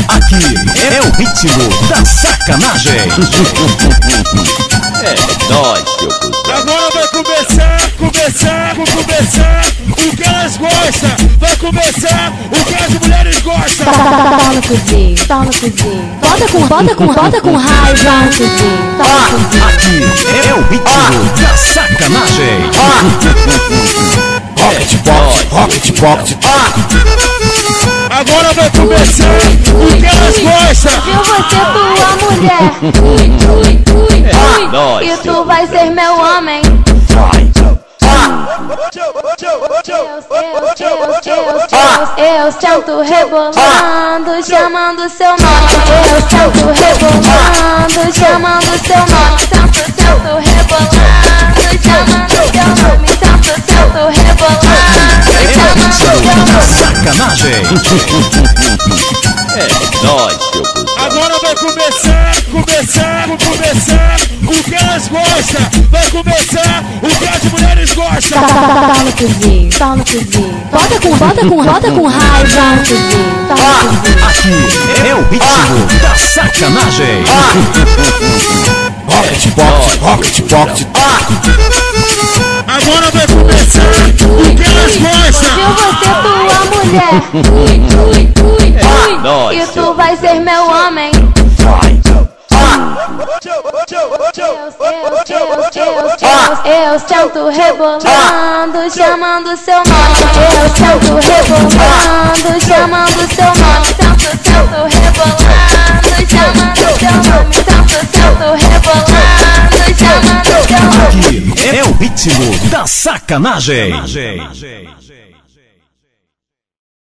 Aqui é o ritmo da sacanagem. É nóis, seu cuzão. Agora vai começar o que elas gostam. Vai começar o que as mulheres gostam. Pau no cozinho, pau no cozinho. Bota com raiva no cozinho. Aqui é o ritmo da sacanagem. Rocket Pocket. Agora vai começar o que elas gostam. Eu vou ser tua mulher. É nóis, E seu tu vai cuzão. ser meu homem. Eu sento rebolando, chamando seu nome. Eu sento rebolando, chamando seu nome. Sento rebolando, chamando seu nome. Sento rebolando, chamando seu nome. Sacanagem. É nóis, seu cuzão. Agora vai começar o que elas gostam. Vai começar o que as mulheres gostam. Pau no cozinho, pau no cozinho. Bota com raiva no cozinho. Pau no cozinho. Aqui é o ritmo da sacanagem. Rocket Pocket. Agora vai começar o que elas gostam. Eu vou ser tua mulher. É nóis, E seu tu vai ser meu homem. Eu sento rebolando, chamando seu nome. Eu sento rebolando, chamando seu nome. Sento rebolando, chamando seu nome. Sento rebolando, chamando seu nome. Aqui é o ritmo da sacanagem.